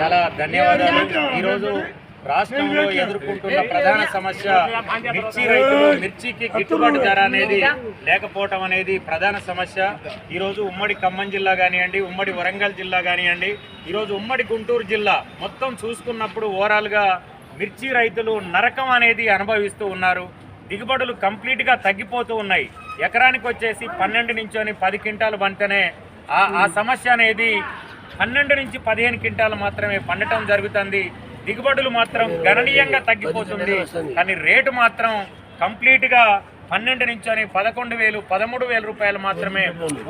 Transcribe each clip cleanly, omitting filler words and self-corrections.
చాలా ధన్యవాదాలు. ఈరోజు రాష్ట్రంలో ఎదుర్కొంటున్న ప్రధాన సమస్య మిర్చి రైతులు, మిర్చికి గిట్టుబాటు ధర అనేది లేకపోవటం అనేది ప్రధాన సమస్య. ఈరోజు ఉమ్మడి ఖమ్మం జిల్లా కానివ్వండి, ఉమ్మడి వరంగల్ జిల్లా కానివ్వండి, ఈరోజు ఉమ్మడి గుంటూరు జిల్లా మొత్తం చూసుకున్నప్పుడు ఓవరాల్గా మిర్చి రైతులు నరకం అనేది అనుభవిస్తూ ఉన్నారు. దిగుబడులు కంప్లీట్గా తగ్గిపోతూ ఉన్నాయి. ఎకరానికి వచ్చేసి 12 నుంచి 10 క్వింటాలు పంటనే ఆ సమస్య అనేది 12 నుంచి 15 క్వింటాలు మాత్రమే పండటం జరుగుతుంది. దిగుబడులు మాత్రం గణనీయంగా తగ్గిపోతుంది. కానీ రేటు మాత్రం కంప్లీట్గా 12 నుంచి 11,000, 13,000 రూపాయలు మాత్రమే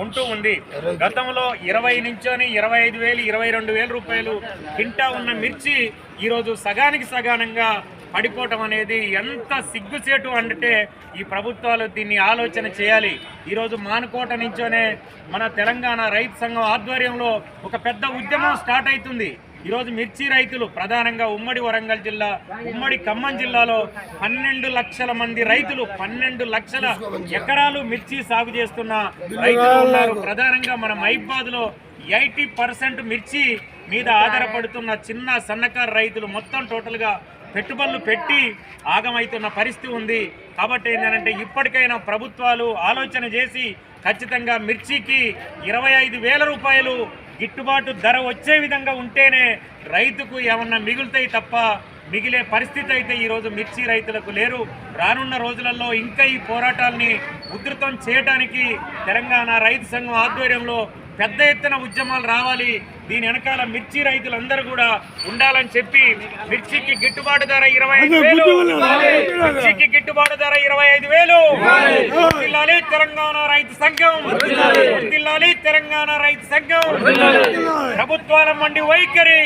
ఉంటూ ఉంది. గతంలో 20 నుంచి 25,000, 22,000 రూపాయలు కింటా ఉన్న మిర్చి ఈరోజు సగానికి సగానంగా పడిపోవటం అనేది ఎంత సిగ్గుచేటు అంటే ఈ ప్రభుత్వాలు దీన్ని ఆలోచన చేయాలి. ఈరోజు మానుకోట నుంచోనే మన తెలంగాణ రైతు సంఘం ఆధ్వర్యంలో ఒక పెద్ద ఉద్యమం స్టార్ట్ అవుతుంది. ఈరోజు మిర్చి రైతులు ప్రధానంగా ఉమ్మడి వరంగల్ జిల్లా, ఉమ్మడి ఖమ్మం జిల్లాలో 12 లక్షల మంది రైతులు, 12 లక్షల ఎకరాలు మిర్చి సాగు చేస్తున్న రైతులు ఉన్నారు. ప్రధానంగా మన మహిబాద్లో 80% మిర్చి మీద ఆధారపడుతున్న చిన్న సన్నకారు రైతులు మొత్తం టోటల్గా పెట్టుబడులు పెట్టి ఆగమవుతున్న పరిస్థితి ఉంది. కాబట్టి ఏంటంటే ఇప్పటికైనా ప్రభుత్వాలు ఆలోచన చేసి ఖచ్చితంగా మిర్చికి 25,000 రూపాయలు గిట్టుబాటు ధర వచ్చే విధంగా ఉంటేనే రైతుకు ఏమన్నా మిగులుతాయి తప్ప మిగిలే పరిస్థితి అయితే ఈరోజు మిర్చి రైతులకు లేరు. రానున్న రోజులలో ఇంకా ఈ పోరాటాలని ఉధృతం చేయడానికి తెలంగాణ రైతు సంఘం ఆధ్వర్యంలో పెద్ద ఎత్తున ఉద్యమాలు రావాలి. దీని వెనకాల మిర్చి రైతులందరూ కూడా ఉండాలని చెప్పి మిర్చికి గిట్టుబాటు ధర 25,000, మిర్చికి గిట్టుబాటు ధర 25,000. వర్ధిల్లాలి తెలంగాణ రైతు సంఘం, వర్ధిల్లాలి తెలంగాణ రైతు సంఘం. ప్రభుత్వాల మండి వైఖరి